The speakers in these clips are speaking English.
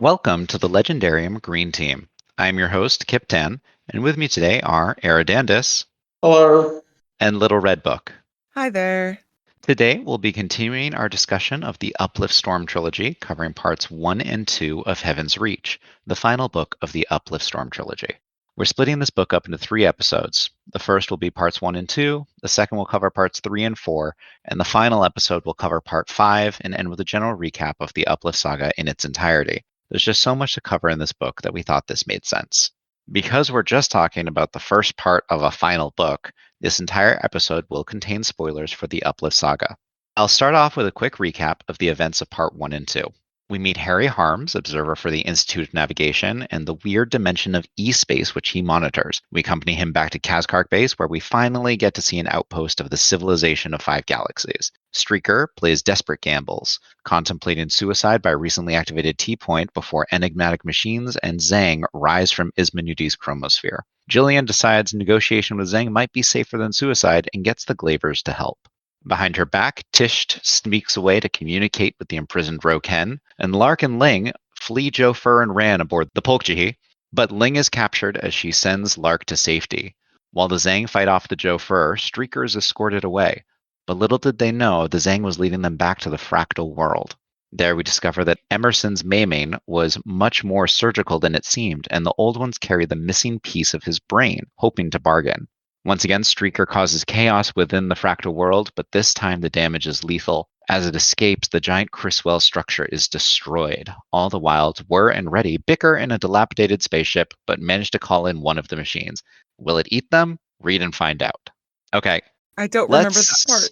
Welcome to the Legendarium Green Team. I'm your host, Kyptan, and with me today are Eradandis Hello. and Little Red Book. Hi there. Today we'll be continuing our discussion of the Uplift Storm trilogy, covering parts 1 and 2 of Heaven's Reach, the final book of the Uplift Storm trilogy. We're splitting this book up into 3 episodes. The first will be parts 1 and 2, the second will cover parts 3 and 4, and the final episode will cover part 5 and end with a general recap of the Uplift saga in its entirety. There's just so much to cover in this book that we thought this made sense. Because we're just talking about the first part of a final book, this entire episode will contain spoilers for the Uplift saga. I'll start off with a quick recap of the events of part 1 and 2. We meet Harry Harms, observer for the Institute of Navigation, and the weird dimension of E-space which he monitors. We accompany him back to Kazkark Base, where we finally get to see an outpost of the civilization of 5 galaxies. Streaker plays desperate gambles, contemplating suicide by a recently activated T-point before enigmatic machines and Zhang rise from Ismanudi's chromosphere. Jillian decides negotiation with Zhang might be safer than suicide and gets the Glavers to help. Behind her back, Tisht sneaks away to communicate with the imprisoned Roken, and Lark and Ling flee Jofur and Ran aboard the Polkjihi, but Ling is captured as she sends Lark to safety. While the Zhang fight off the Jofur, Streaker is escorted away, but little did they know the Zhang was leading them back to the fractal world. There we discover that Emerson's maiming was much more surgical than it seemed, and the old ones carry the missing piece of his brain, hoping to bargain. Once again, Streaker causes chaos within the fractal world, but this time the damage is lethal. As it escapes, the giant Criswell structure is destroyed. All the while, Dwyer and Reddy bicker in a dilapidated spaceship, but manage to call in one of the machines. Will it eat them? Read and find out. Okay. I don't remember that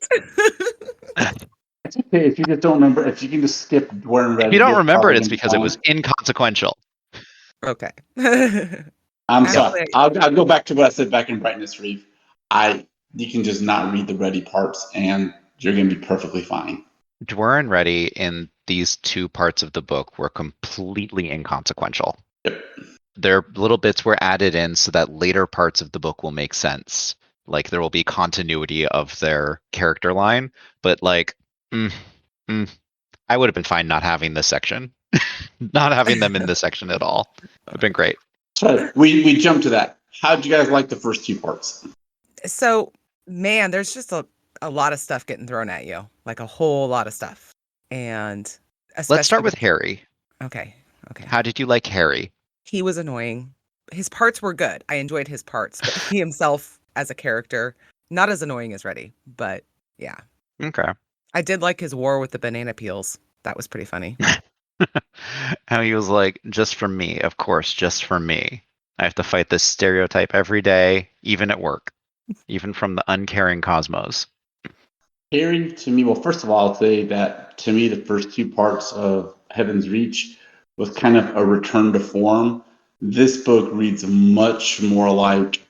part. It's okay if you just don't remember. If you can just skip Dwyer and Red. If you don't remember it, it's because it was inconsequential. Okay. I'm sorry. I'll go back to what I said back in Brightness Reef. You can just not read the Reddy parts, and you're going to be perfectly fine. Dwyer and Reddy in these 2 parts of the book were completely inconsequential. Yep. Their little bits were added in so that later parts of the book will make sense. Like there will be continuity of their character line, but I would have been fine not having this section. Not having them in this section at all. It would have been great. So we jumped to that. How'd you guys like the first 2 parts? So, man, there's just a lot of stuff getting thrown at you. Like a whole lot of stuff. And let's start with Harry. Okay. How did you like Harry? He was annoying. His parts were good. I enjoyed his parts, but he himself as a character, not as annoying as Reddy, but yeah. Okay. I did like his war with the banana peels. That was pretty funny. How he was like, just for me, of course, just for me. I have to fight this stereotype every day, even at work, even from the uncaring cosmos. Harry, to me, well, first of all, I'll say that to me, the first 2 parts of Heaven's Reach was kind of a return to form. This book reads much more like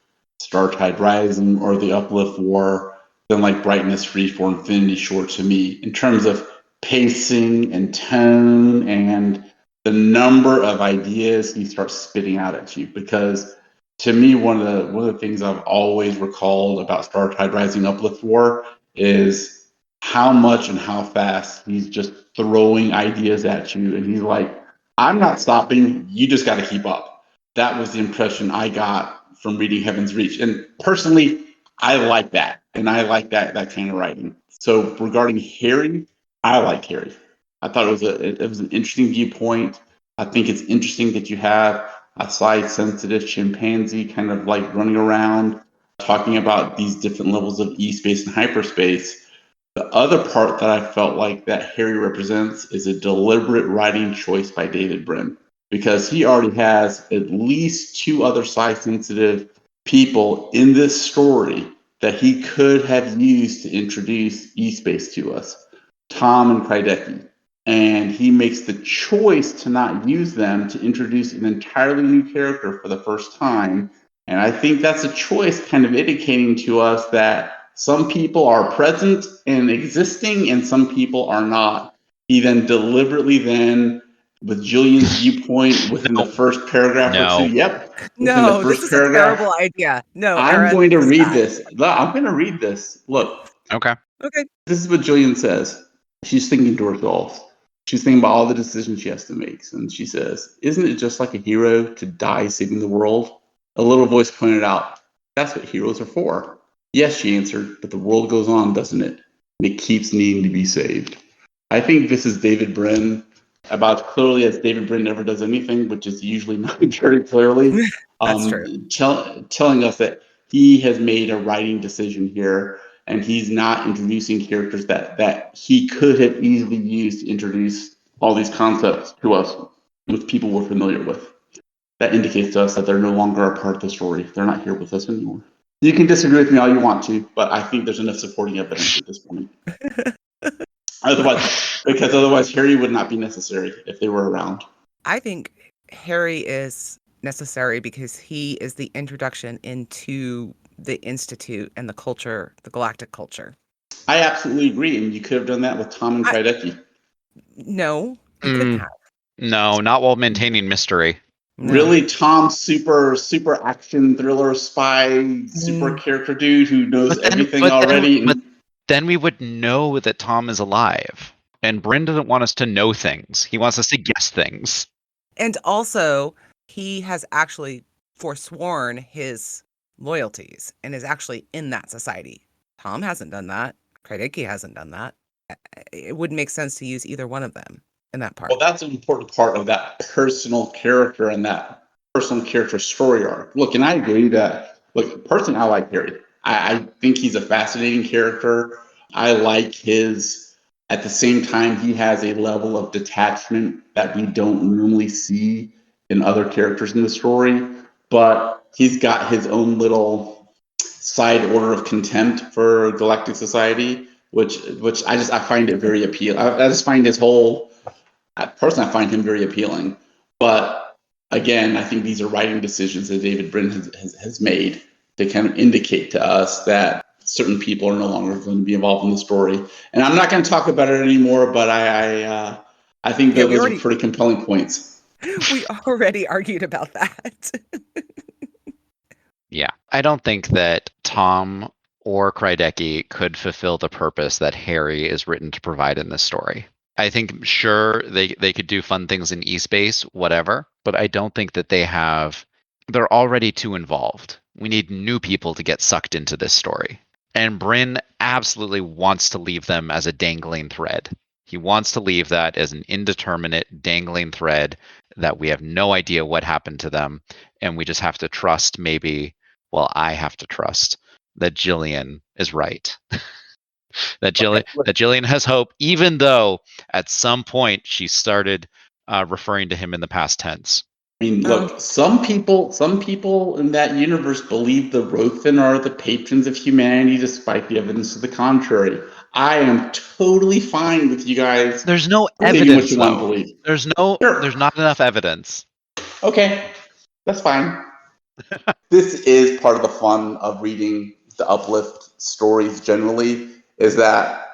Startide Rising or the Uplift War than like Brightness Reef or Infinity Shore to me, in terms of pacing and tone and the number of ideas he starts spitting out at you. Because to me, one of the things I've always recalled about Startide Rising Uplift War is how much and how fast he's just throwing ideas at you, and he's like, I'm not stopping, you just got to keep up. That was the impression I got from reading Heaven's Reach, and personally I like that, and I like that kind of writing. So regarding Harry, I like Harry. I thought it was an interesting viewpoint. I think it's interesting that you have a size-sensitive chimpanzee kind of like running around talking about these different levels of E-space and hyperspace. The other part that I felt like that Harry represents is a deliberate writing choice by David Brin, because he already has at least 2 other size-sensitive people in this story that he could have used to introduce E-space to us. Tom and Krydecki. And he makes the choice to not use them to introduce an entirely new character for the first time. And I think that's a choice kind of indicating to us that some people are present and existing and some people are not. He then deliberately with Jillian's viewpoint within the first paragraph or 2. Yep. No, this is a terrible idea. No, I'm going to read this. I'm going to read this. Look. Okay. Okay. This is what Jillian says. She's thinking to herself. She's thinking about all the decisions she has to make. And she says, isn't it just like a hero to die saving the world? A little voice pointed out, that's what heroes are for. Yes, she answered, but the world goes on, doesn't it? And it keeps needing to be saved. I think this is David Brin about as clearly as David Brin ever does anything, which is usually not very clearly, That's true. telling us that he has made a writing decision here, and he's not introducing characters that he could have easily used to introduce all these concepts to us, which people we're familiar with. That indicates to us that they're no longer a part of the story. They're not here with us anymore. You can disagree with me all you want to, but I think there's enough supporting evidence at this point. Otherwise, Harry would not be necessary if they were around. I think Harry is necessary because he is the introduction into the Institute and the culture, the galactic culture. I absolutely agree, and you could have done that with Tom and Krydecki. No, you couldn't have. No, not while maintaining mystery. No. Really, Tom, super action thriller spy, super character dude who knows everything already. But then we would know that Tom is alive. And Brin doesn't want us to know things. He wants us to guess things. And also, he has actually forsworn his loyalties and is actually in that society. Tom hasn't done that. Krydecki hasn't done that. It wouldn't make sense to use either one of them in that part. Well, that's an important part of that personal character and that personal character story arc. Look, and I agree that, personally, I like Harry. I think he's a fascinating character. I like at the same time, he has a level of detachment that we don't normally see in other characters in the story, but he's got his own little side order of contempt for Galactic Society, which I find it very appealing. I just find his whole, personally, I find him very appealing. But again, I think these are writing decisions that David Brin has made to kind of indicate to us that certain people are no longer going to be involved in the story. And I'm not going to talk about it anymore, but I think those are pretty compelling points. We already argued about that. Yeah. I don't think that Tom or Krydecki could fulfill the purpose that Harry is written to provide in this story. I think, sure, they could do fun things in eSpace, whatever, but I don't think that they're already too involved. We need new people to get sucked into this story. And Brin absolutely wants to leave them as a dangling thread. He wants to leave that as an indeterminate dangling thread that we have no idea what happened to them. And we just have to trust I have to trust that Jillian is right. that Jillian has hope, even though at some point she started referring to him in the past tense. I mean, look, some people in that universe believe the Rothan are the patrons of humanity, despite the evidence to the contrary. I am totally fine with you guys. There's no believing evidence. What you want to believe. There's not enough evidence. Okay, that's fine. This is part of the fun of reading the Uplift stories generally, is that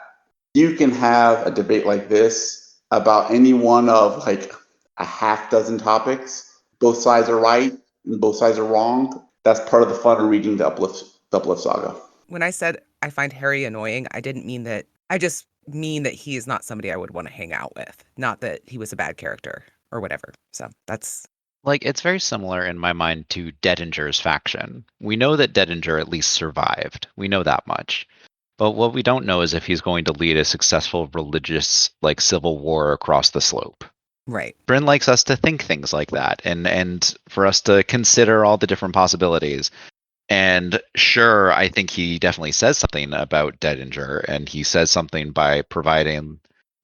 you can have a debate like this about any one of a half dozen topics. Both sides are right and both sides are wrong. That's part of the fun of reading the Uplift saga. When I said I find Harry annoying, I didn't mean that. I just mean that he is not somebody I would want to hang out with. Not that he was a bad character or whatever. So that's... It's very similar in my mind to Dedinger's faction. We know that Dedinger at least survived. We know that much. But what we don't know is if he's going to lead a successful religious civil war across the slope. Right. Brin likes us to think things like that and for us to consider all the different possibilities. And sure, I think he definitely says something about Dedinger, and he says something by providing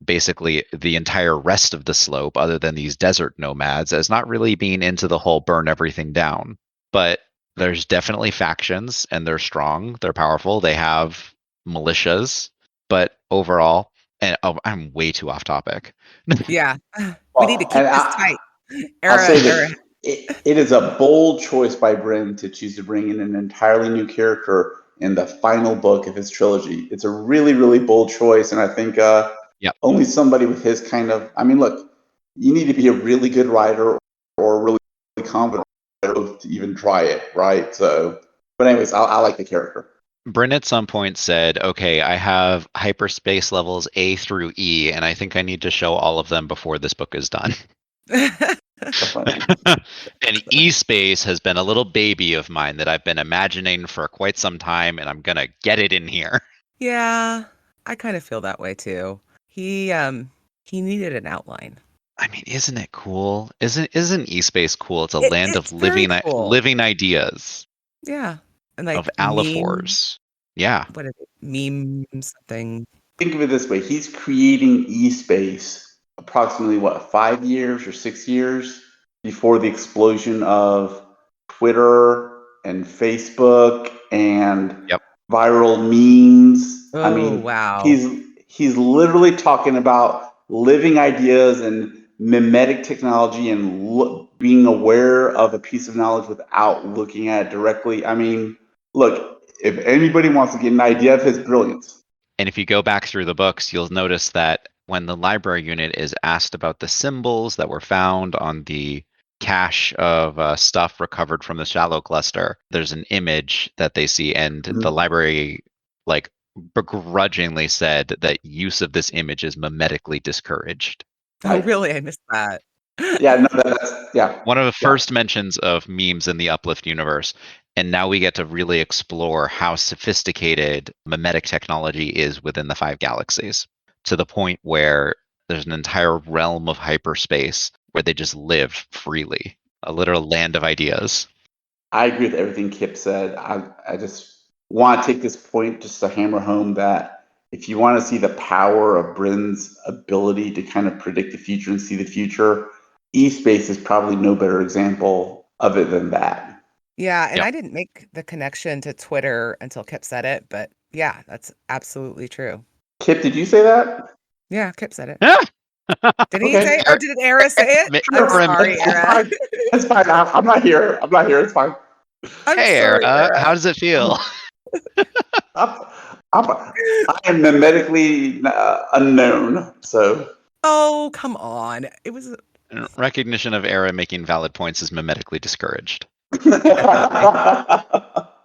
basically the entire rest of the slope, other than these desert nomads, as not really being into the whole burn everything down. But there's definitely factions, and they're strong, they're powerful, they have militias, but overall, and I'm way too off topic. Yeah, we need to keep this tight. I'll say that it is a bold choice by Brin to choose to bring in an entirely new character in the final book of his trilogy. It's a really, really bold choice, and I think only somebody with his kind of... I mean, look, you need to be a really good writer or a really confident writer to even try it, right? So, but anyways, I like the character. Brin at some point said, okay, I have hyperspace levels A through E, and I think I need to show all of them before this book is done. So funny. And E-space has been a little baby of mine that I've been imagining for quite some time, and I'm gonna get it in here. Yeah, I kind of feel that way too. He needed an outline. I mean, isn't it cool? Isn't E-space cool? It's a It, land it's of very cool. living ideas, Yeah, and like of allophores. Yeah. what is it? Meme something. Think of it this way: he's creating E-space approximately 5 years or 6 years before the explosion of Twitter and Facebook and Yep. viral memes. I Oh mean, wow. he's literally talking about living ideas and mimetic technology and being aware of a piece of knowledge without looking at it directly. I mean, look, if anybody wants to get an idea of his brilliance. And if you go back through the books, you'll notice that when the library unit is asked about the symbols that were found on the cache of stuff recovered from the shallow cluster, there's an image that they see, and the library, like, begrudgingly said that use of this image is mimetically discouraged. Oh really? I missed that. Yeah, no, that's yeah. One of the Yeah. first mentions of memes in the Uplift universe. And now we get to really explore how sophisticated mimetic technology is within the five galaxies, to the point where there's an entire realm of hyperspace where they just live freely, a literal land of ideas. I agree with everything Kip said. I just want to take this point just to hammer home that if you want to see the power of Brin's ability to kind of predict the future and see the future, E-Space is probably no better example of it than that. Yeah, and Yep. I didn't make the connection to Twitter until Kip said it, but yeah, that's absolutely true. Kip, did you say that? Yeah, Kip said it. Yeah. Did he Okay. say, or did Era say it? I'm Sure. sorry, It's Era. fine. It's fine. I'm not here. I'm not here. It's fine. I'm Hey, sorry, Era, Era. how does it feel? I am mimetically unknown, so. Oh, come on. It was Recognition of Era making valid points is mimetically discouraged.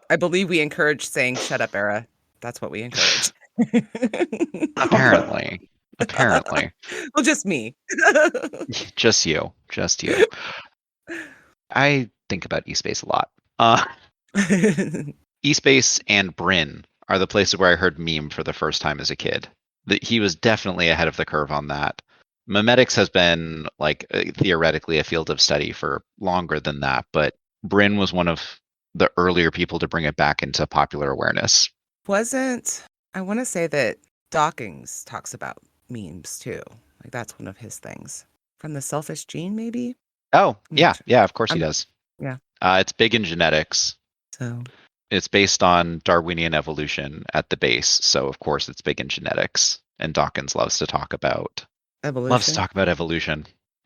I believe we encourage saying "shut up, Era." That's what we encourage. Apparently. Apparently. Well, just me. Just you. Just you. I think about eSpace a lot. eSpace and Brin are the places where I heard meme for the first time as a kid. He was definitely ahead of the curve on that. Memetics has been theoretically a field of study for longer than that, but Brin was one of the earlier people to bring it back into popular awareness. I want to say that Dawkins talks about memes too. Like that's one of his things. From the Selfish Gene, maybe? Oh, I'm not yeah, sure. yeah, of course he does. Yeah. It's big in genetics. So It's based on Darwinian evolution at the base, so of course it's big in genetics. And Dawkins loves to talk about evolution.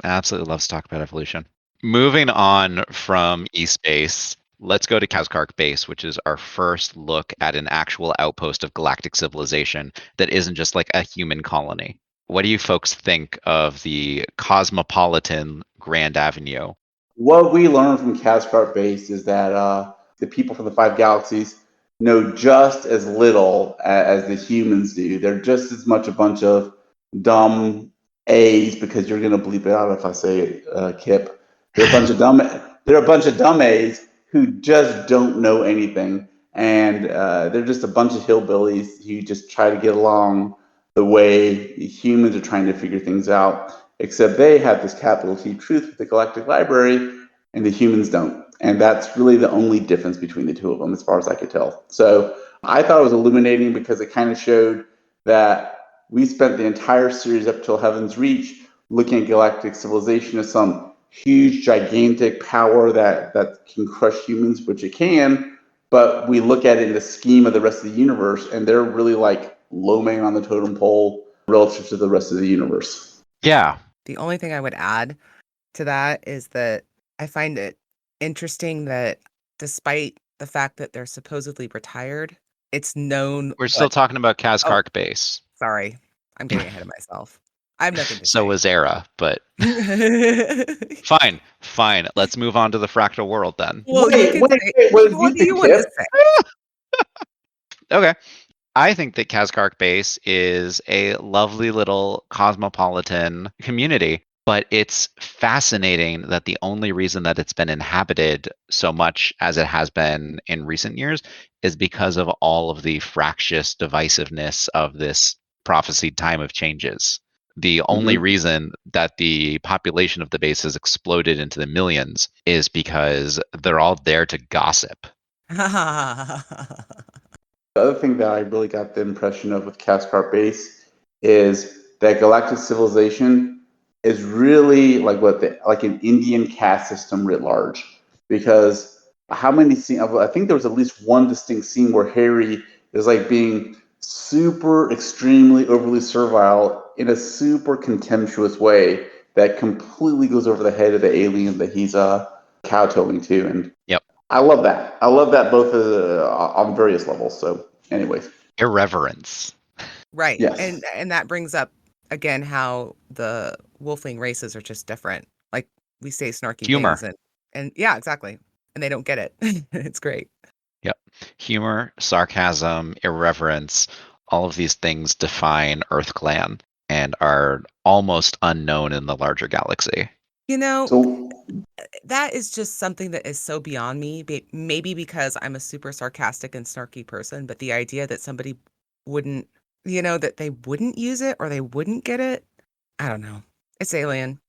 Absolutely loves to talk about evolution. Moving on from eSpace, let's go to Kazkark Base, which is our first look at an actual outpost of galactic civilization that isn't just like a human colony. What do you folks think of the cosmopolitan Grand Avenue? What we learned from Kazkark Base is that the people from the five galaxies know just as little as the humans do. They're just as much a bunch of dumb A's, because you're going to bleep it out if I say it, Kip. They're a bunch of dumb. They're a bunch of dumb A's who just don't know anything, and they're just a bunch of hillbillies who just try to get along the way humans are trying to figure things out. Except they have this capital T truth with the Galactic Library, and the humans don't. And that's really the only difference between the two of them, as far as I could tell. So I thought it was illuminating because it kind of showed that we spent the entire series up till Heaven's Reach looking at galactic civilization as some huge, gigantic power that can crush humans, which it can. But we look at it in the scheme of the rest of the universe, and they're really like low man on the totem pole relative to the rest of the universe. Yeah. The only thing I would add to that is that I find it interesting that despite the fact that they're supposedly retired, it's known. We're still talking about Kazkark Base. Sorry, I'm getting ahead of myself. I have nothing to So say. was Era, but fine. Let's move on to the fractal world then. Well, Wait, what do you want to say? Okay. I think that Kazkark Base is a lovely little cosmopolitan community, but it's fascinating that the only reason that it's been inhabited so much as it has been in recent years is because of all of the fractious divisiveness of this prophesied time of changes. The only Mhm. reason that the population of the base has exploded into the millions is because they're all there to gossip. The other thing that I really got the impression of with Caspar Base is that galactic civilization is really like an Indian caste system writ large. Because how many scenes? I think there was at least one distinct scene where Harry is like being super, extremely overly servile in a super contemptuous way that completely goes over the head of the alien that he's kowtowing to. And Yep. I love that. I love that both on various levels. So, anyways, Irreverence. Right. yes, And that brings up again how the wolfling races are just different. Like we say snarky things Humor. and yeah, exactly. And they don't get it. It's great. Yep. Humor, sarcasm, irreverence, all of these things define Earth Clan and are almost unknown in the larger galaxy. You know, so that is just something that is so beyond me. Maybe because I'm a super sarcastic and snarky person, but the idea that somebody wouldn't, that they wouldn't use it or they wouldn't get it, I don't know. It's alien.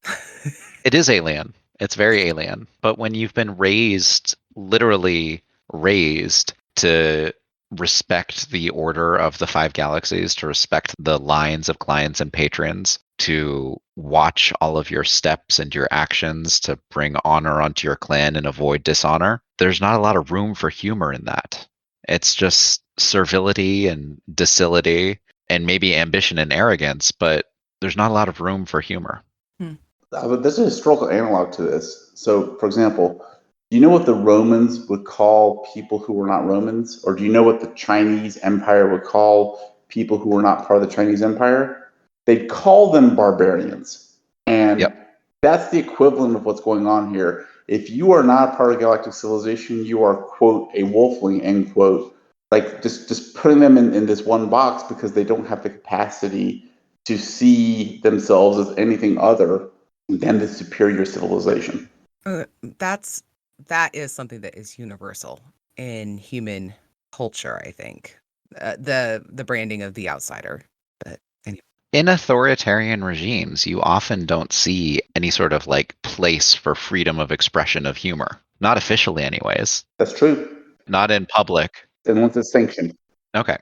It is alien. It's very alien. But when you've been raised, literally raised to respect the order of the five galaxies, to respect the lines of clients and patrons, to watch all of your steps and your actions, to bring honor onto your clan and avoid dishonor, there's not a lot of room for humor in that. It's just servility and docility and maybe ambition and arrogance, but there's not a lot of room for humor. Hmm. but there's a historical analog to this. So, for example, do you know what the Romans would call people who were not Romans, or do you know what the Chinese Empire would call people who were not part of the Chinese Empire? They'd call them barbarians, and Yep. that's the equivalent of what's going on here. If you are not part of galactic civilization, you are quote a wolfling end quote. Like just putting them in this one box because they don't have the capacity to see themselves as anything other than the superior civilization. Uh, that's that is something that is universal in human culture, I think. The branding of the outsider. But anyway. In authoritarian regimes, you often don't see any sort of like place for freedom of expression of humor. Not officially, anyways. That's true. Not in public. And with distinction. Okay.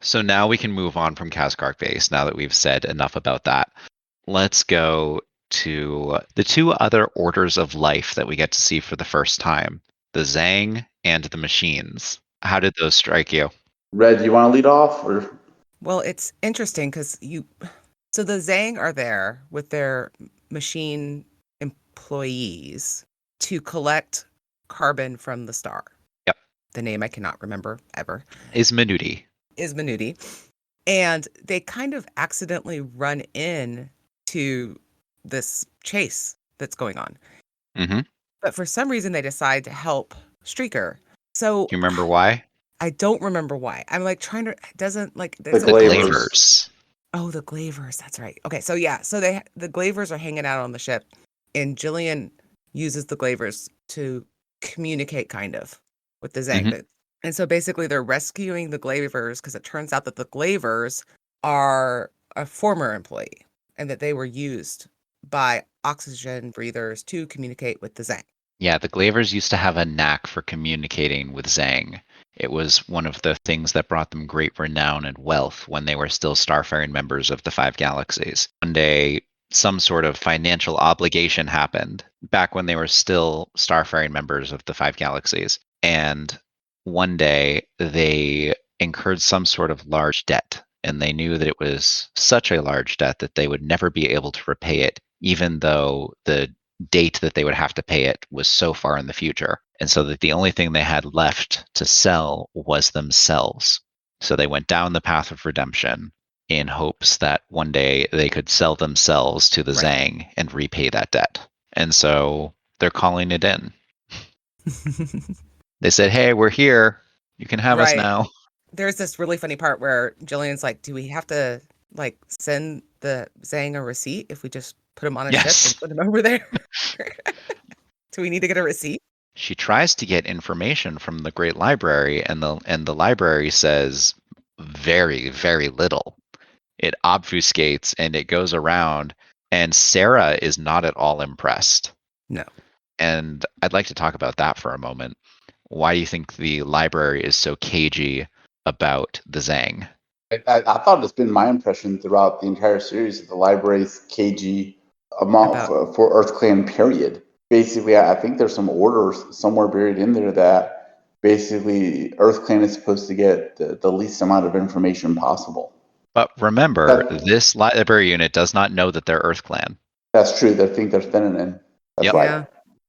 So now we can move on from Kazkark Base now that we've said enough about that. Let's go to the two other orders of life that we get to see for the first time, the Zang and the Machines. How did those strike you? Red, do you want to lead off or Well, it's interesting because so the Zhang are there with their machine employees to collect carbon from the star. Yep. The name I cannot remember ever Is Minuti. is Minuti. And they kind of accidentally run in to this chase that's going on. Mm-hmm. Do But for some reason, they decide to help Streaker. So you remember why? I don't remember why. I'm like trying to, doesn't like, the there's a The Glavers? Glavers. Oh, the Glavers. That's right. Okay, so yeah, so the Glavers are hanging out on the ship, and Jillian uses the Glavers to communicate kind of with the Zang. Mm-hmm. And so basically they're rescuing the Glavers because it turns out that the Glavers are a former employee and that they were used by oxygen breathers to communicate with the Zang. Yeah, the Glavers used to have a knack for communicating with Zang. It was one of the things that brought them great renown and wealth when they were still starfaring members of the Five Galaxies. One day, some sort of financial obligation happened back when they were still starfaring members of the Five Galaxies. And one day, they incurred some sort of large debt. And they knew that it was such a large debt that they would never be able to repay it, even though the date that they would have to pay it was so far in the future. And so that the only thing they had left to sell was themselves. So they went down the path of redemption in hopes that one day they could sell themselves to the Right. Zang and repay that debt. And so they're calling it in. They said, "Hey, we're here. You can have us Right. now." there's this really funny part where Jillian's like, do we have to like send the Zhang a receipt if we just put him on a ship Yes. and put him over there? Do we need to get a receipt? She tries to get information from the Great Library, and the library says very, very little. It obfuscates and it goes around, and Sarah is not at all impressed. No. And I'd like to talk about that for a moment. Why do you think the library is so cagey about the Zhang? I thought it's been my impression throughout the entire series that the library's cagey amount for Earth Clan, period. Basically, I think there's some orders somewhere buried in there that basically Earth Clan is supposed to get the least amount of information possible. But remember, this library unit does not know that they're Earth Clan. That's true. They think they're feminine. That's Yep. right. Yeah.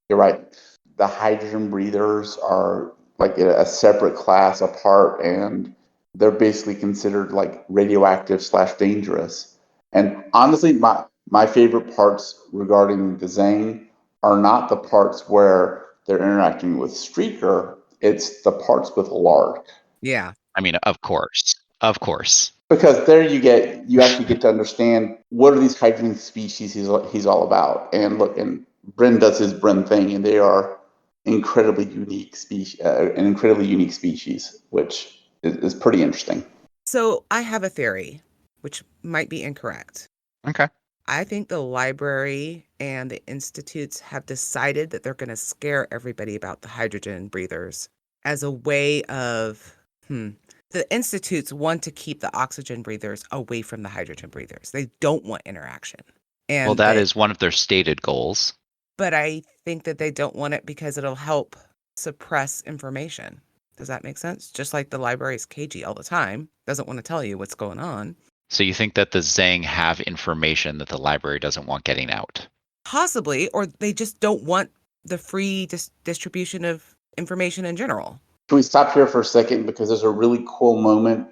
You're right. The hydrogen breathers are like a separate class apart, and they're basically considered like radioactive / dangerous. And honestly, my favorite parts regarding the Zhang are not the parts where they're interacting with Streaker. It's the parts with Lark. Yeah. I mean, of course. Of course. Because there you actually get to understand what are these hydrogen species he's all about. And look, and Brin does his Brin thing, and they are incredibly unique species, an incredibly unique species, which is pretty interesting. So I have a theory, which might be incorrect. Okay. I think the library and the institutes have decided that they're going to scare everybody about the hydrogen breathers as a way of, the institutes want to keep the oxygen breathers away from the hydrogen breathers. They don't want interaction. And Well, that is one of their stated goals. But I think that they don't want it because it'll help suppress information. Does that make sense? Just like the library is cagey all the time, doesn't want to tell you what's going on. So you think that the Zhang have information that the library doesn't want getting out? Possibly, or they just don't want the free distribution of information in general. Can we stop here for a second? Because there's a really cool moment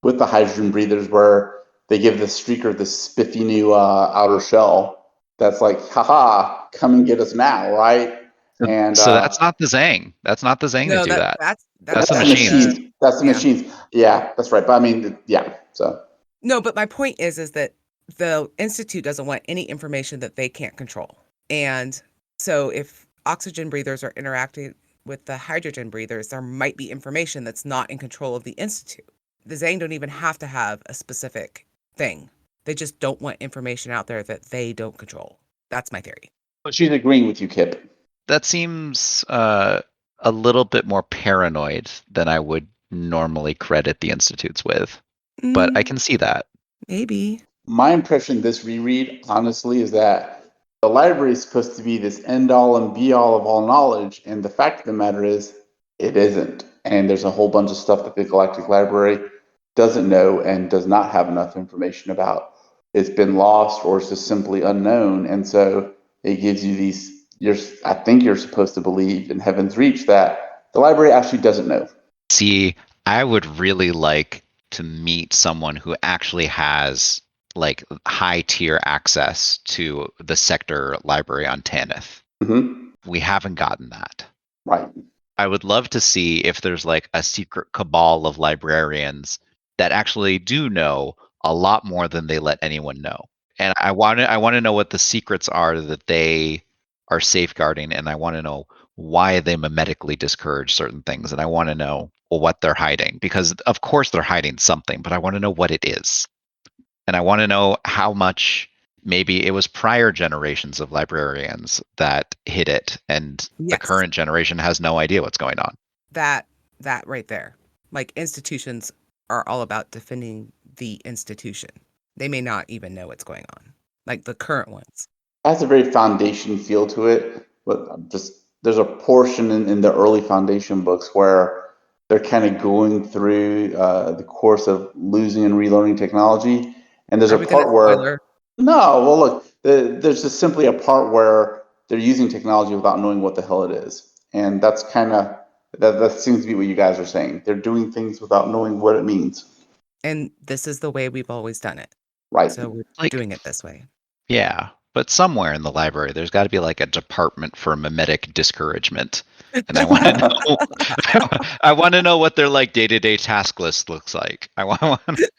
with the hydrogen breathers where they give the Streaker this spiffy new outer shell that's like, haha, come and get us now, right? And so that's not the Zhang. That's not the Zhang that do that. That's the the machines. machines. That's the machines. Yeah, that's right. But I mean, yeah. So no, but my point is that the institute doesn't want any information that they can't control. And so if oxygen breathers are interacting with the hydrogen breathers, there might be information that's not in control of the institute. The Zhang don't even have to have a specific thing. They just don't want information out there that they don't control. That's my theory. But she's agreeing with you, Kip. That seems a little bit more paranoid than I would normally credit the institutes with. But I can see that. Maybe. My impression this reread, honestly, is that the library is supposed to be this end-all and be-all of all knowledge, and the fact of the matter is, it isn't. And there's a whole bunch of stuff that the Galactic Library doesn't know and does not have enough information about. It's been lost or it's just simply unknown, and so it gives you these. I think you're supposed to believe in Heaven's Reach that the library actually doesn't know. See, I would really like to meet someone who actually has like high tier access to the sector library on Tanith. Mm-hmm. We haven't gotten that. Right. I would love to see if there's like a secret cabal of librarians that actually do know a lot more than they let anyone know. And I want to know what the secrets are that they are safeguarding, and I want to know why they mimetically discourage certain things, and I want to know what they're hiding, because of course they're hiding something, but I want to know what it is. And I want to know how much maybe it was prior generations of librarians that hid it, and the current generation has no idea what's going on. That right there. Like, institutions are all about defending the institution. They may not even know what's going on. Like the current ones. It has a very foundation feel to it, but there's a portion in the early foundation books where they're kind of going through the course of losing and relearning technology, and there's a part where look, there's just simply a part where they're using technology without knowing what the hell it is, and that's kind of that seems to be what you guys are saying. They're doing things without knowing what it means. And this is the way we've always done it. Right. So we're doing it this way. Yeah. but somewhere in the library, there's got to be like a department for mimetic discouragement. And I want to know, I want to know what their like day-to-day task list looks like. It's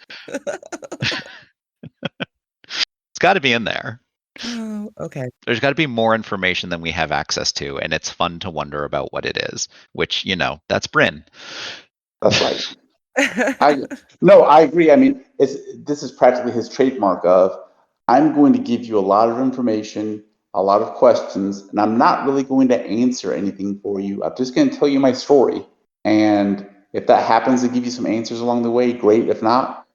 got to be in there. Oh, okay. There's got to be more information than we have access to, and it's fun to wonder about what it is. Which that's Brin. That's right. I agree. I mean, this is practically his trademark of, I'm going to give you a lot of information, a lot of questions, and I'm not really going to answer anything for you. I'm just going to tell you my story. And if that happens to give you some answers along the way, great. If not,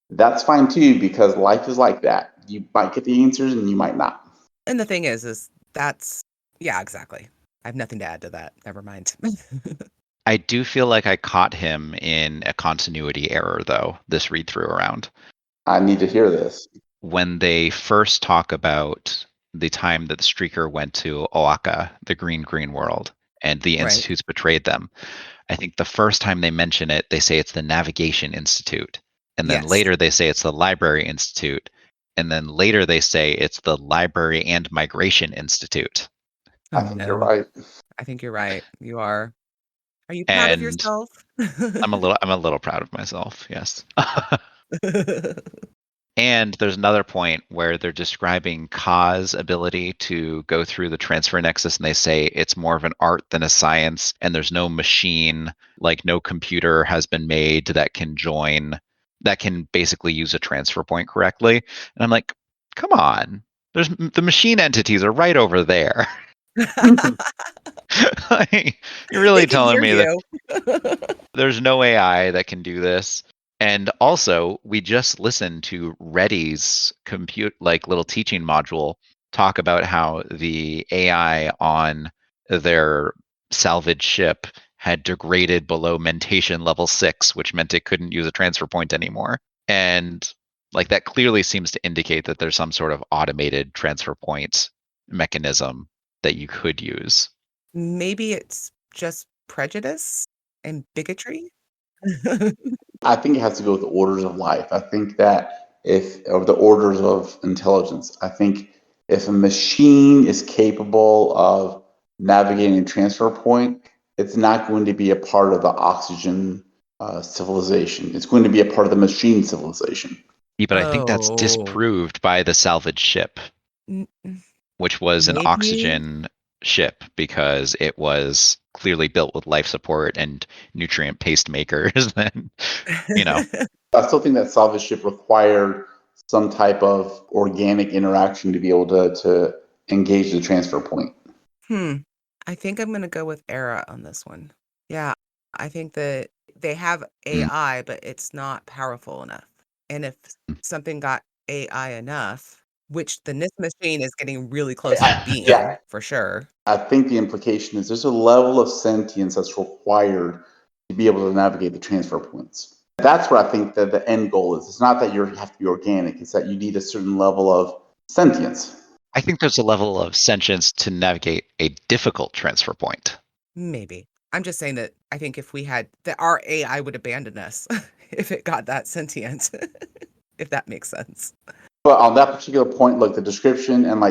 that's fine too, because life is like that. You might get the answers and you might not. And the thing is yeah, exactly. I have nothing to add to that. Never mind. I do feel like I caught him in a continuity error, though, this read through around. I need to hear this. When they first talk about the time that the Streaker went to Oaka, the green world, and the Right. Institutes betrayed them, I think the first time they mention it, they say it's the Navigation Institute. And then Yes. later they say it's the Library Institute. And then later they say it's the Library and Migration Institute. I think you're right. I think you're right. You are. Are you proud of And yourself? I'm a little proud of myself, yes. And there's another point where they're describing Ka's ability to go through the transfer nexus, and they say it's more of an art than a science, and there's no machine, like no computer has been made that can basically use a transfer point correctly. And I'm like, come on, the machine entities are right over there. Like, you're really telling me that there's no AI that can do this. And also, we just listened to Reddy's little teaching module talk about how the AI on their salvage ship had degraded below mentation level 6, which meant it couldn't use a transfer point anymore. And like that clearly seems to indicate that there's some sort of automated transfer point mechanism that you could use. Maybe it's just prejudice and bigotry. I think it has to go with the orders of life. I think that or the orders of intelligence, I think if a machine is capable of navigating a transfer point, it's not going to be a part of the oxygen civilization. It's going to be a part of the machine civilization. Yeah, but I think that's disproved by the salvage ship, which was an oxygen ship because it was clearly built with life support and nutrient pacemakers. And I still think that salvage ship required some type of organic interaction to be able to engage the transfer point. I think I'm going to go with Era on this one. Yeah, I think that they have AI, but it's not powerful enough. And if something got AI enough, which the NIS machine is getting really close to being, for sure. I think the implication is there's a level of sentience that's required to be able to navigate the transfer points. That's what I think that the end goal is. It's not that you have to be organic. It's that you need a certain level of sentience. I think there's a level of sentience to navigate a difficult transfer point. Maybe. I'm just saying that I think if we had that, our AI would abandon us if it got that sentient, if that makes sense. But on that particular point, like the description and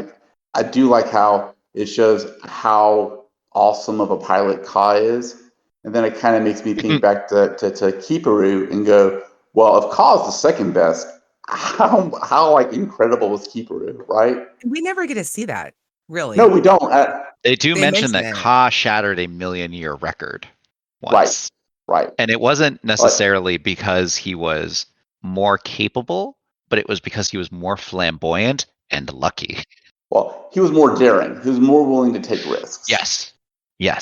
I do like how it shows how awesome of a pilot Ka is. And then it kind of makes me think back to Kiparu and go, well, if Ka is the second best, how incredible was Kiparu, right? We never get to see that, really. No, we don't. They do mention that Ka shattered a million-year record once. Right. And it wasn't necessarily because he was more capable, but it was because he was more flamboyant and lucky. Well, he was more daring. He was more willing to take risks. Yes. Yeah.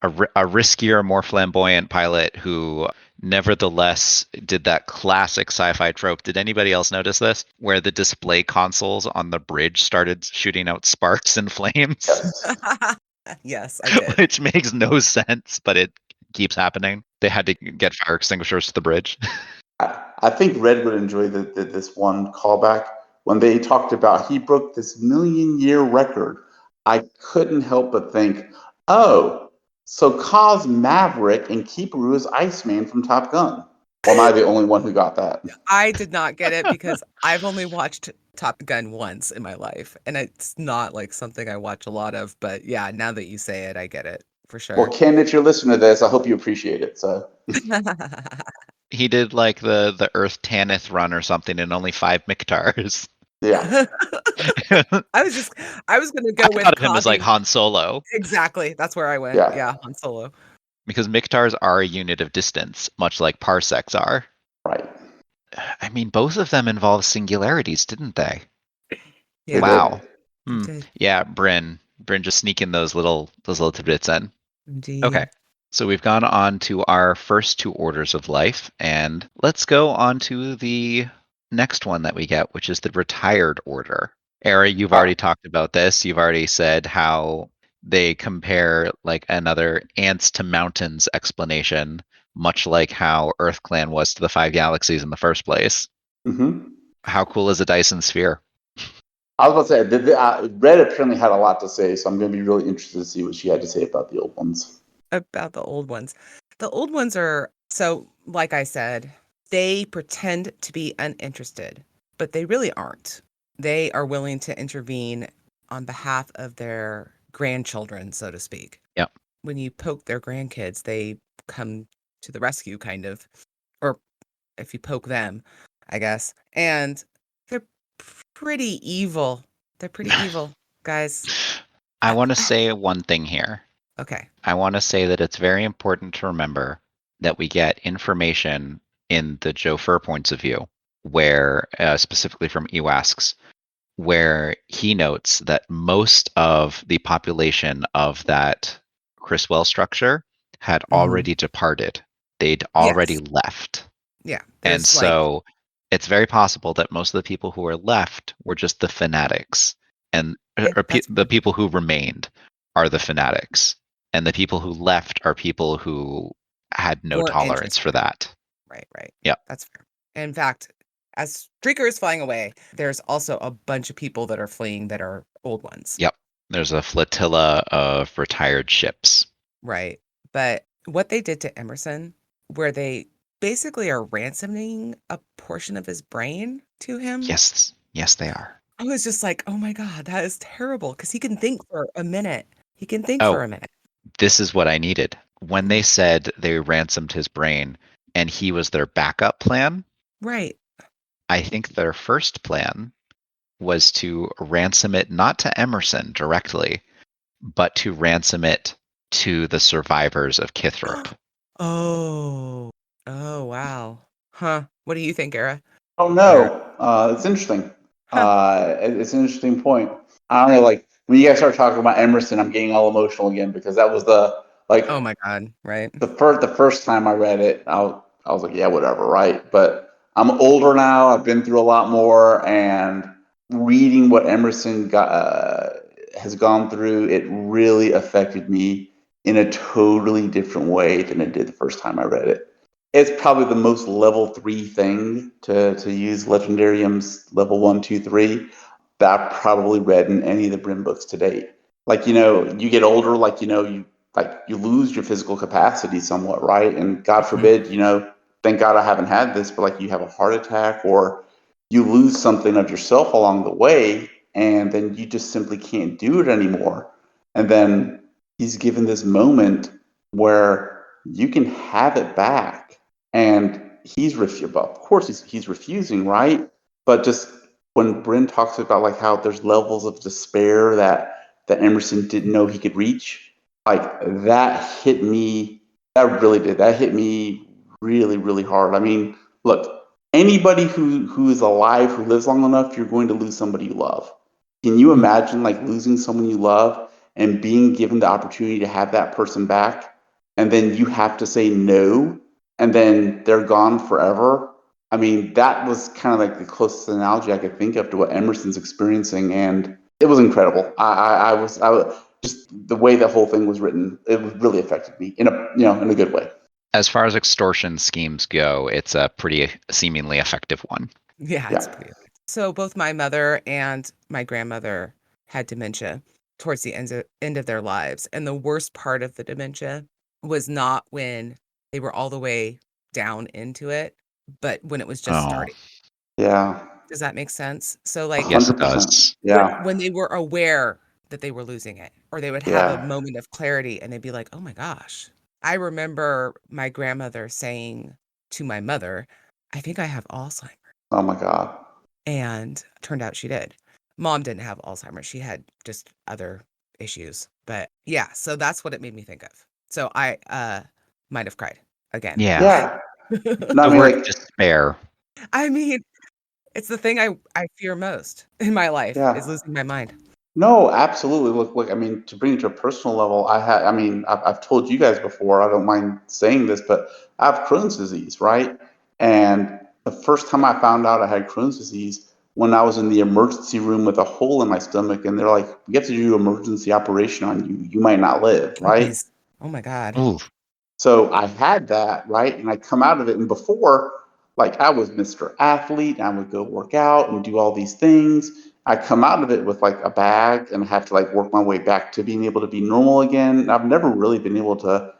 A riskier, more flamboyant pilot who nevertheless did that classic sci-fi trope. Did anybody else notice this? Where the display consoles on the bridge started shooting out sparks and flames? Yes, I did. Which makes no sense, but it keeps happening. They had to get fire extinguishers to the bridge. I think Red would enjoy this one callback. When they talked about he broke this million-year record, I couldn't help but think, oh, so Ka's Maverick and Kiparu is Iceman from Top Gun. Or am I the only one who got that? I did not get it because I've only watched Top Gun once in my life, and it's not like something I watch a lot of, but yeah, now that you say it, I get it for Well, sure. Ken, if you're listening to this, I hope you appreciate it. So He did like the Earth Tanith run or something in only 5 Mictars. yeah, I I was gonna go with thought of him as like Kavi. Han Solo Exactly, that's where I went. yeah, Yeah, Han Solo. because Mictars are a unit of distance, much like parsecs are. right. I mean, both of them involve singularities, didn't they? They Yeah, Wow. did. it Hmm. did. Yeah, Brin just sneaking those little tidbits in. Okay. Indeed. So we've gone on to our first 2 orders of life, and let's go on to the next one that we get, which is the retired order. Era, you've Uh, already talked about this. You've already said how they compare like another ants to mountains explanation, much like how Earth Clan was to the 5 galaxies in the first place. mhm. How cool is a Dyson sphere? I was about to say, Red apparently had a lot to say, so I'm going to be really interested to see what she had to say about the old ones. About the old ones. The old ones are so, like I said, they pretend to be uninterested, but they really aren't. They are willing to intervene on behalf of their grandchildren, so to speak. Yep. When you poke their grandkids, they come to the rescue, kind of, or if you poke them, I guess. And they're pretty evil. They're pretty evil, guys. I I, want to I, say one thing here. okay. I want to say that it's very important to remember that we get information in the Joe Fur points of view, where specifically from Ewasks, where he notes that most of the population of that Chriswell structure had Hmm. already departed. They'd already Yes. left. Yeah. And There's like, so it's very possible that most of the people who were left were just the fanatics, and yeah, that's the fair. people who remained are the fanatics, and the people who left are people who had no Weren't tolerance for interested. that. Right, right. Yep. That's fair. In fact, as Streaker is flying away, there's also a bunch of people that are fleeing that are old ones. Yep. There's a flotilla of retired ships. Right. But what they did to Emerson, where they basically are ransoming a portion of his brain to him, Yes. Yes, they are. I was just like, oh my God, that is terrible. Because he can think for a minute. He can think for Oh, a minute. this is what I needed. When they said they ransomed his brain and he was their backup plan, Right. I think their first plan was to ransom it not to Emerson directly, but to ransom it to the survivors of Kithrop. Oh. Oh, wow. Huh. What do you think, Era? Oh Or, no, it's interesting. huh. It's an interesting point. I don't know, like when you guys start talking about Emerson, I'm getting all emotional again because that was the like Oh my God. Right. the first time I read it, I was like, yeah, whatever, right? But I'm older now. I've been through a lot more, and reading what Emerson has gone through, it really affected me in a totally different way than it did the first time I read it. It's probably the most level 3 thing to use Legendarium's level 1, 2, 3 that I've probably read in any of the Brim books to date. Like, you get older, you lose your physical capacity somewhat, right? And God Mhm. forbid, thank God I haven't had this, but like you have a heart attack or you lose something of yourself along the way, and then you just simply can't do it anymore. And then he's given this moment where you can have it back, and of course he's refusing, right? But just when Bryn talks about like how there's levels of despair that Emerson didn't know he could reach, like that hit me. That really did. That hit me really, really hard. I mean, look, anybody who is alive who lives long enough, you're going to lose somebody you love. Can you Mhm. imagine like losing someone you love and being given the opportunity to have that person back, and then you have to say no, and then they're gone forever? I mean, that was kind of like the closest analogy I could think of to what Emerson's experiencing, and it was incredible. I was just the way that whole thing was written. It really affected me in a good way. As far as extortion schemes go, it's a pretty seemingly effective one. Yeah, it's Yeah. pretty effective. So both my mother and my grandmother had dementia towards the end of their lives. And the worst part of the dementia was not when they were all the way down into it, but when it was just Oh, starting. Yeah. Does that make sense? So like Yes, it 100%. does. Yeah. when they were aware that they were losing it, or they would have a Yeah. moment of clarity and they'd be like, oh my gosh. I remember my grandmother saying to my mother, I think I have Alzheimer's. Oh my God. And turned out she did. Mom didn't have Alzheimer's. She had just other issues. But yeah, so that's what it made me think of. So I might have cried again. Yeah. Yeah. No, I The mean, word like, despair. I mean, it's the thing I fear most in my life is yeah. losing my mind. No, absolutely. Look, I mean, to bring it to a personal level, I mean, I've told you guys before, I don't mind saying this, but I have Crohn's disease, right? And the first time I found out I had Crohn's disease, when I was in the emergency room with a hole in my stomach, and they're like, we have to do an emergency operation on you. You might not live, Oh, right? please. Oh my God. Ooh. So I had that, right? And I come out of it. And before, like I was Mr. Athlete, and I would go work out and do all these things. I come out of it with like a bag and have to like work my way back to being able to be normal again. And I've never really been able to,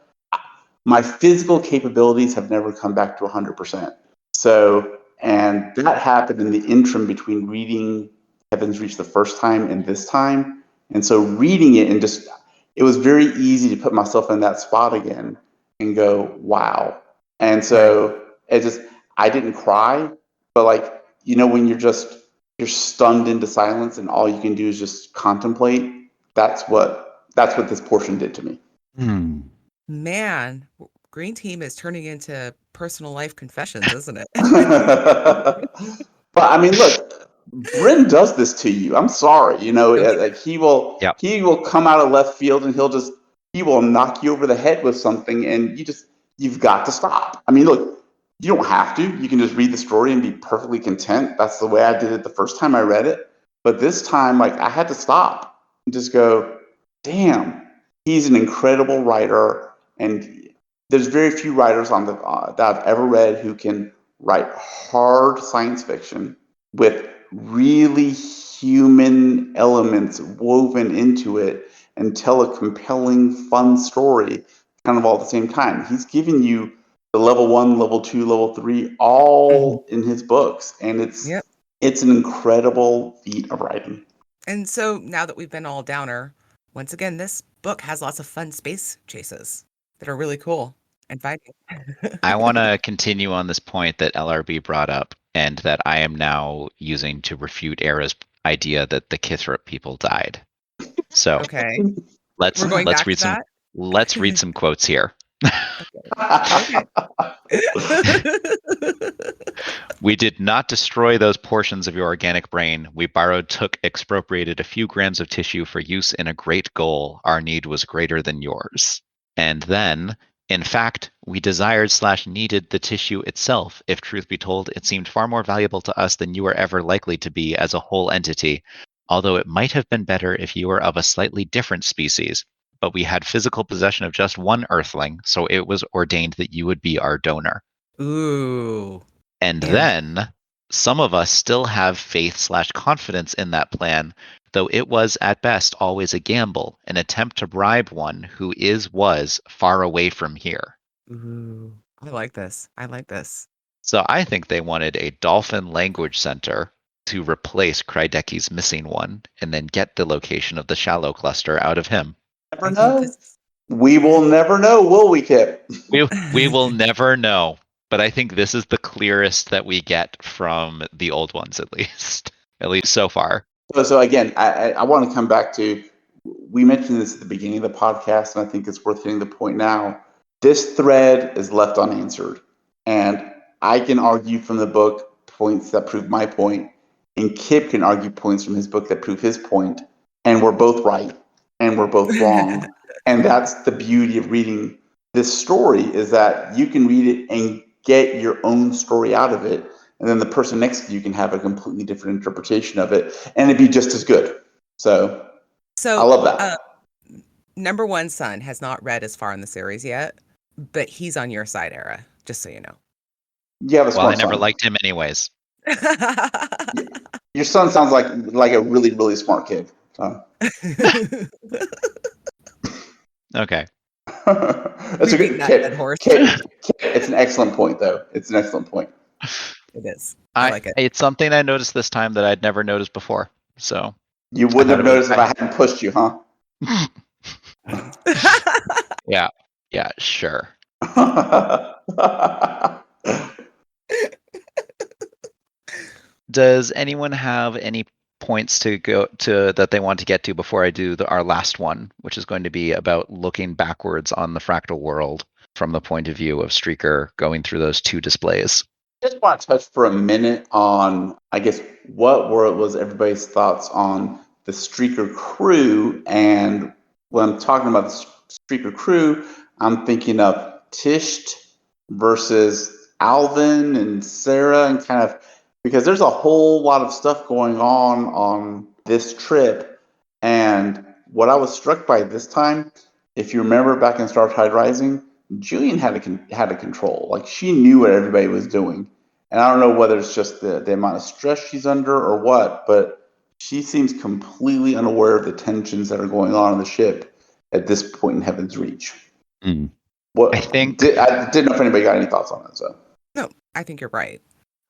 my physical capabilities have never come back to 100%. So, and that happened in the interim between reading Heaven's Reach the first time and this time. And so reading it and just, it was very easy to put myself in that spot again and go, wow. And so it just, I didn't cry, but like, you know, when you're stunned into silence and all you can do is just contemplate, that's what this portion did to me. Hmm. Man, Green Team is turning into personal life confessions, isn't it? But I mean, look, Brin does this to you. I'm sorry, you know, No, he like Yep. he will come out of left field and he will knock you over the head with something, and you've got to stop. I mean, look, you don't have to. You can just read the story and be perfectly content. That's the way I did it the first time I read it. But this time, like, I had to stop and just go, damn, he's an incredible writer, and there's very few writers on that I've ever read who can write hard science fiction with really human elements woven into it and tell a compelling, fun story kind of all at the same time. He's giving you the level 1, level 2, level 3 all in his books, and Yep. it's an incredible feat of writing. And so now that we've been all downer, once again, this book has lots of fun space chases that are really cool and fighting. I want to continue on this point that LRB brought up and that I am now using to refute Era's idea that the Kithrip people died. So Okay. let's We're going let's back read to some that? let's read some quotes here. Okay. We did not destroy those portions of your organic brain. We borrowed, took, expropriated a few grams of tissue for use in a great goal. Our need was greater than yours. And then, in fact, we desired/needed the tissue itself. If truth be told, it seemed far more valuable to us than you were ever likely to be as a whole entity, although it might have been better if you were of a slightly different species. But we had physical possession of just one earthling, so it was ordained that you would be our donor. Ooh. And Yeah. then some of us still have faith/confidence in that plan, though it was at best always a gamble, an attempt to bribe one who was far away from here. Ooh. I like this. I like this. So I think they wanted a dolphin language center to replace Krydeki's missing one and then get the location of the shallow cluster out of him. Never I think know. this We will never know, will we, Kip? We will never know, but I think this is the clearest that we get from the old ones, at least so far. So again, I want to come back to, we mentioned this at the beginning of the podcast, and I think it's worth hitting the point now. This thread is left unanswered, and I can argue from the book points that prove my point, and Kip can argue points from his book that prove his point, and we're both right, and we're both wrong. And that's the beauty of reading this story, is that you can read it and get your own story out of it, and then the person next to you can have a completely different interpretation of it, and it'd be just as good. So I love that. Number one son has not read as far in the series yet, but he's on your side, Era, just so you know. You have a Well, I smart never son. liked him anyways. Your son sounds like a really, really smart kid. So. Okay. That's We a beat good that kid. dead horse. It's an excellent point, though. It's an excellent point. It is. I like it. It's something I noticed this time that I'd never noticed before. So You wouldn't have noticed if I hadn't pushed you, huh? Yeah, sure. Does anyone have any points to go to that they want to get to before I do our last one, which is going to be about looking backwards on the fractal world from the point of view of Streaker going through those two displays? Just want to touch for a minute on, I guess, was everybody's thoughts on the Streaker crew. And when I'm talking about the Streaker crew, I'm thinking of Tisht versus Alvin and Sarah, and kind of, because there's a whole lot of stuff going on this trip. And what I was struck by this time, if you remember back in Star Tide Rising, Julian had a control. Like, she knew what everybody was doing. And I don't know whether it's just the amount of stress she's under or what, but she seems completely unaware of the tensions that are going on the ship at this point in Heaven's Reach. What I didn't know if anybody got any thoughts on that. So no, I think you're right.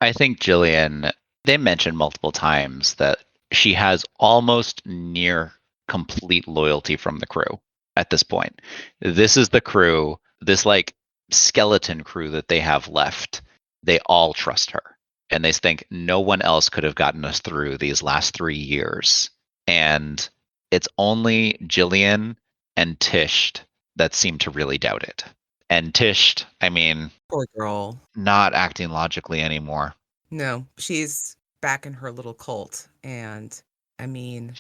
I think Jillian, they mentioned multiple times that she has almost near complete loyalty from the crew at this point. This is the crew, this like skeleton crew that they have left. They all trust her. And they think no one else could have gotten us through these last 3 years. And it's only Jillian and Tisht that seem to really doubt it. And Tisht, I mean, poor girl, not acting logically anymore. No, she's back in her little cult. And I mean,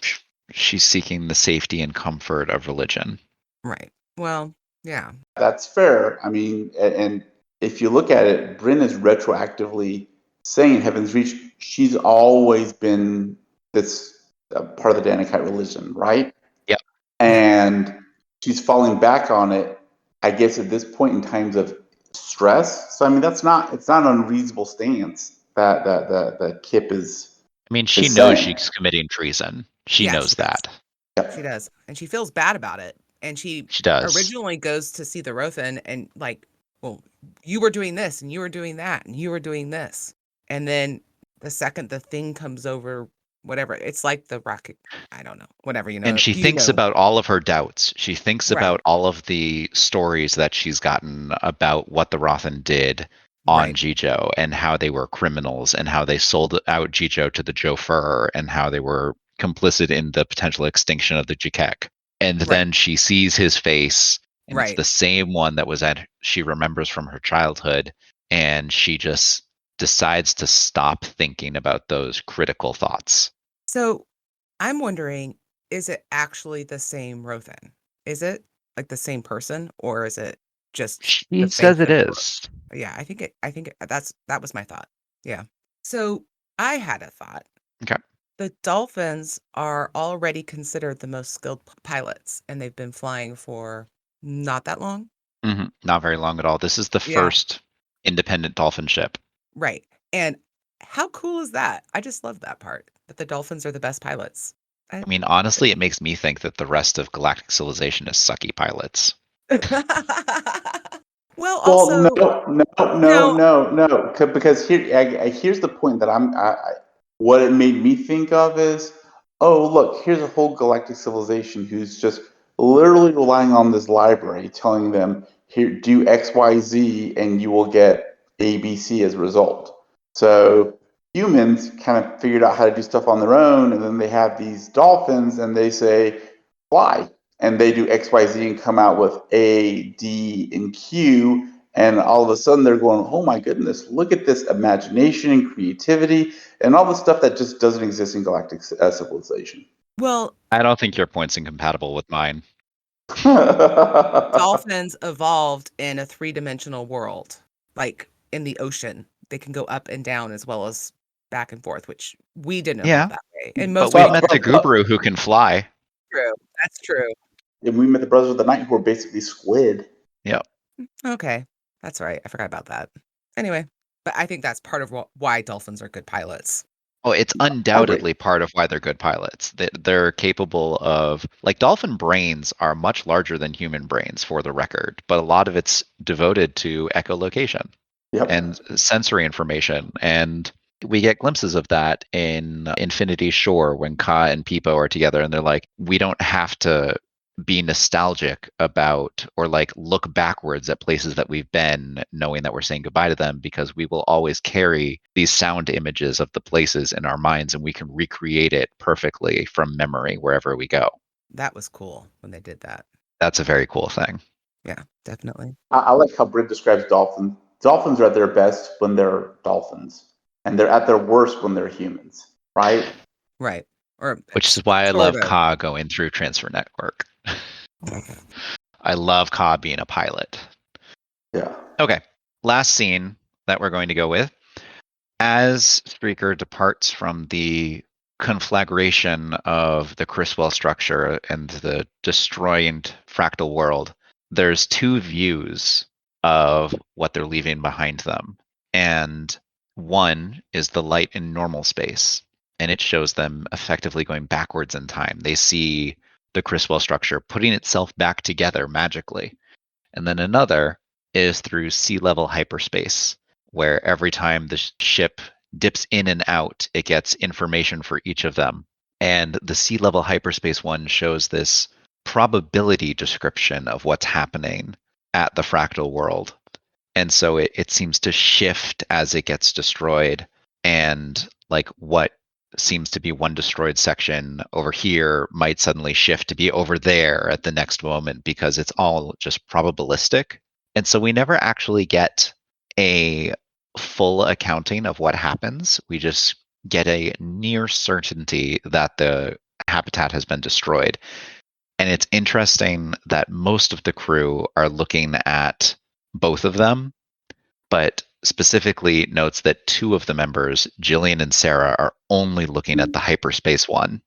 she's seeking the safety and comfort of religion. Right. Well, yeah. That's fair. I mean, and if you look at it, Brin is retroactively saying Heaven's Reach, she's always been this part of the Danakite religion, right? Yeah. And she's falling back on it, I guess, at this point in times of stress. So I mean, it's not an unreasonable stance that Kip is. I mean, she knows she's committing treason. She knows that. Yep. She does, and she feels bad about it. And she does. Originally goes to see the Rothan and like, well, you were doing this and you were doing that and you were doing this. And then the second the thing comes over, whatever, it's like the rocket, I don't know, whatever, And she thinks about all of her doubts. She thinks about all of the stories that she's gotten about what the Rothan did on Jijo and how they were criminals and how they sold out Jijo to the Jofur and how they were complicit in the potential extinction of the Jikek. And then she sees his face, and it's the same one that was she remembers from her childhood, and she just decides to stop thinking about those critical thoughts. So I'm wondering, is it actually the same Rothan? Is it like the same person, or is it just? She says it is. Yeah, I think that was my thought. Yeah. So I had a thought. Okay. The Dolphins are already considered the most skilled pilots, and they've been flying for not that long. Mm-hmm. Not very long at all. This is the first independent Dolphin ship. Right. And how cool is that? I just love that part, that the Dolphins are the best pilots. I mean, honestly, it makes me think that the rest of Galactic Civilization is sucky pilots. Well, also... No. Because here's the point that what it made me think of is, oh, look, here's a whole Galactic Civilization who's just literally relying on this library, telling them, here, do X, Y, Z, and you will get A, B, C as a result. So humans kind of figured out how to do stuff on their own, and then they have these dolphins, and they say, fly. And they do X, Y, Z and come out with A, D, and Q. And all of a sudden they're going, oh my goodness, look at this imagination and creativity and all the stuff that just doesn't exist in Galactic Civilization. Well, I don't think your point's incompatible with mine. Dolphins evolved in a 3-dimensional world, like in the ocean. They can go up and down as well as back and forth, which we didn't evolve that way. And but we met the Gubru who can fly. True. That's true. And we met the Brothers of the Night who are basically squid. Yep. Okay. That's right. I forgot about that. Anyway, but I think that's part of why dolphins are good pilots. Oh, it's undoubtedly part of why they're good pilots. They're capable of, like, dolphin brains are much larger than human brains, for the record, but a lot of it's devoted to echolocation. Yep. and sensory information. And we get glimpses of that in Infinity Shore when Ka and Peepo are together, and they're like, we don't have to be nostalgic about or like look backwards at places that we've been, knowing that we're saying goodbye to them, because we will always carry these sound images of the places in our minds, and we can recreate it perfectly from memory wherever we go. That was cool when they did that. That's a very cool thing. Yeah, definitely. I like how Brin describes dolphins. Dolphins are at their best when they're dolphins, and they're at their worst when they're humans, right? Right. Or Which is why I sort love of. Ka going through Transfer Network. Okay. I love Ka being a pilot. Yeah. Okay, last scene that we're going to go with. As Streaker departs from the conflagration of the Criswell structure and the destroyed fractal world, there's two views of what they're leaving behind them. And one is the light in normal space, and it shows them effectively going backwards in time. They see the Criswell structure putting itself back together magically. And then another is through sea level hyperspace, where every time the ship dips in and out, it gets information for each of them. And the sea level hyperspace one shows this probability description of what's happening at the fractal world. And so it seems to shift as it gets destroyed. And like what seems to be one destroyed section over here might suddenly shift to be over there at the next moment, because it's all just probabilistic. And so we never actually get a full accounting of what happens. We just get a near certainty that the habitat has been destroyed. And it's interesting that most of the crew are looking at both of them, but specifically notes that two of the members, Jillian and Sarah, are only looking at the hyperspace one.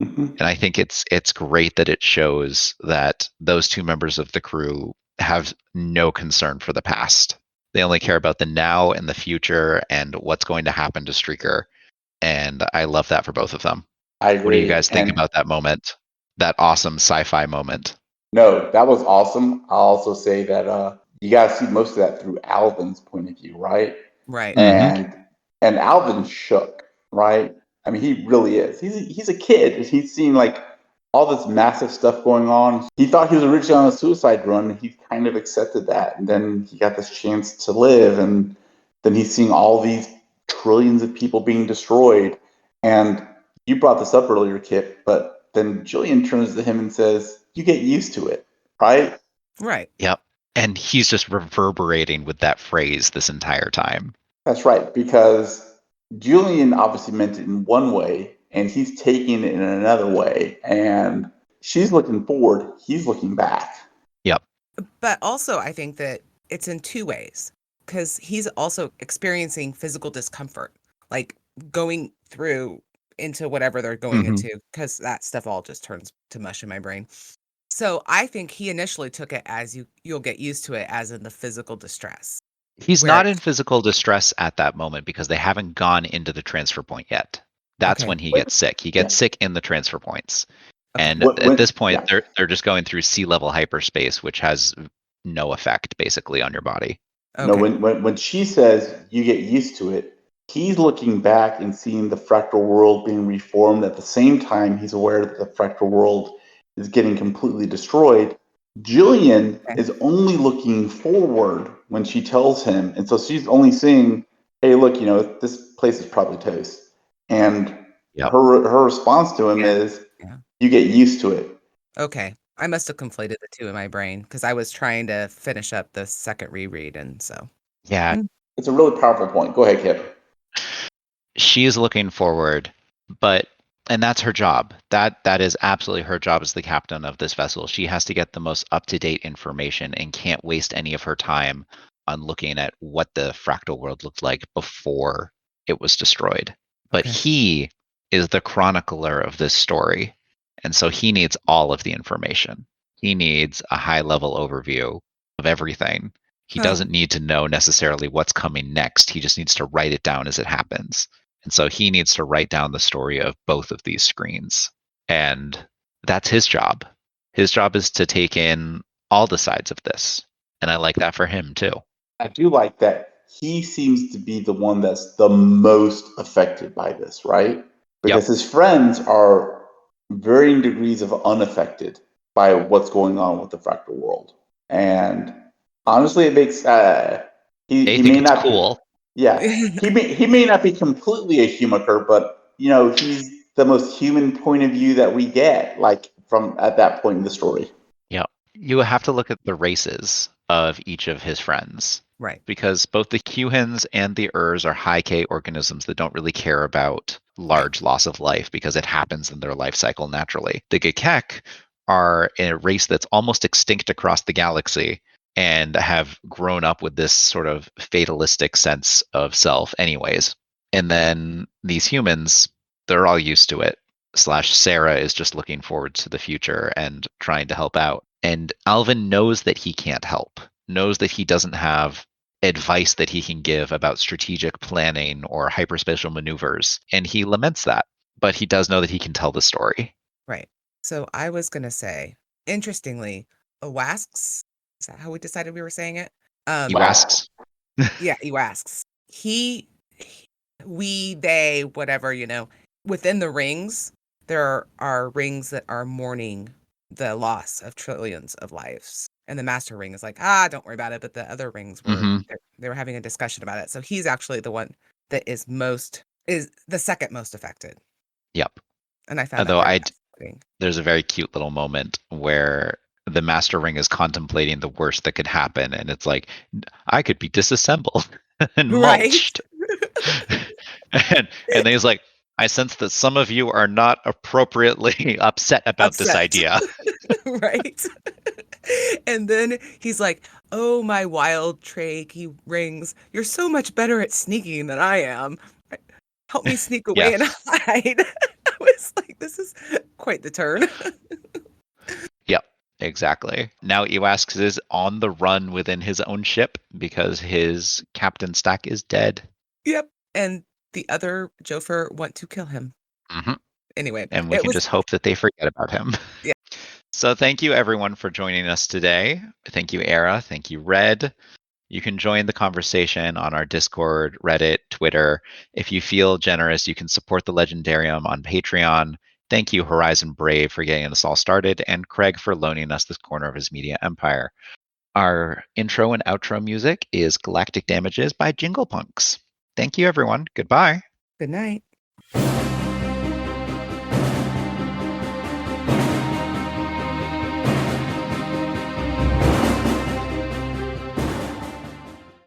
Mm-hmm. And I think it's great that it shows that those two members of the crew have no concern for the past. They only care about the now and the future and what's going to happen to Streaker. And I love that for both of them. I What do you agree. guys think And about that moment? That awesome sci-fi moment. no, that was awesome. I'll also say that you got to see most of that through Alvin's point of view, right? Right. Mm-hmm. And Alvin shook, right? I mean, he really is. He's a kid. He's seen like all this massive stuff going on. He thought he was originally on a suicide run. He kind of accepted that, and then he got this chance to live, and then he's seeing all these trillions of people being destroyed. And you brought this up earlier, Kip, but then Jillian turns to him and says, "You get used to it, right?" Right. Yep. And he's just reverberating with that phrase this entire time. That's right, because Julian obviously meant it in one way, and he's taking it in another way. And she's looking forward, he's looking back. Yep. But also, I think that it's in two ways, because he's also experiencing physical discomfort, like going through into whatever they're going Mhm. into, because that stuff all just turns to mush in my brain. So I think he initially took it as you'll get used to it, as in the physical distress. He's Where not in physical distress at that moment because they haven't gone into the transfer point yet. That's Okay. when he gets sick. He Yeah. gets sick in the transfer points. Okay. And at this point, Yeah. they're just going through sea level hyperspace, which has no effect basically on your body. No, Okay. when she says you get used to it, he's looking back and seeing the fractal world being reformed. At the same time, he's aware that the fractal world is getting completely destroyed. Jillian Okay. is only looking forward when she tells him, and so she's only seeing, "Hey, look, this place is probably toast." And Yep. her response to him Yeah. is, Yeah. "You get used to it." Okay. I must have conflated the two in my brain because I was trying to finish up the second reread, and so Yeah. It's a really powerful point. Go ahead, Kip. She is looking forward, and that's her job. That is absolutely her job as the captain of this vessel. She has to get the most up-to-date information and can't waste any of her time on looking at what the fractal world looked like before it was destroyed. But Okay. he is the chronicler of this story, and so he needs all of the information. He needs a high-level overview of everything. He Huh. doesn't need to know necessarily what's coming next. He just needs to write it down as it happens. And so he needs to write down the story of both of these screens. And that's his job. His job is to take in all the sides of this. And I like that for him too. I do like that he seems to be the one that's the most affected by this, right? Because his friends are varying degrees of unaffected by what's going on with the fractal world. And honestly, it makes They he think may it's not be, cool. yeah, he may not be completely a Schumacher, but he's the most human point of view that we get, like from at that point in the story. Yeah. You have to look at the races of each of his friends. Right. Because both the Qhins and the Urs are high K organisms that don't really care about large loss of life because it happens in their life cycle naturally. The Gekek are a race that's almost extinct across the galaxy and have grown up with this sort of fatalistic sense of self anyways. And then these humans, they're all used to it. Slash Sarah is just looking forward to the future and trying to help out. And Alvin knows that he can't help, knows that he doesn't have advice that he can give about strategic planning or hyperspatial maneuvers. And he laments that, but he does know that he can tell the story. Right. So I was going to say, interestingly, Ewasks, is that how we decided we were saying it? Ewasks. Yeah, Ewasks. We, they, whatever, within the rings, there are rings that are mourning the loss of trillions of lives. And the Master Ring is like, don't worry about it. But the other rings they were having a discussion about it. So he's actually the one that is the second most affected. Yep. And I found Although that very fascinating. There's a very cute little moment where the Master Ring is contemplating the worst that could happen, and it's like, I could be disassembled and Right. mulched. and then he's like, I sense that some of you are not appropriately upset about this idea. Right. And then he's like, oh, my wild Trekkie rings, you're so much better at sneaking than I am. Help me sneak away and hide. I was like, this is quite the turn. Yep, exactly. Now Ewasks is on the run within his own ship because his captain Stack is dead. Yep. And the other Jofer want to kill him. Mm-hmm. Anyway. And we can just hope that they forget about him. Yeah. So thank you everyone for joining us today. Thank you, Era. Thank you, Red. You can join the conversation on our Discord, Reddit, Twitter. If you feel generous, you can support the Legendarium on Patreon. Thank you, Horizon Brave, for getting us all started, and Craig for loaning us this corner of his media empire. Our intro and outro music is Galactic Damages by Jingle Punks. Thank you, everyone. Goodbye. Good night.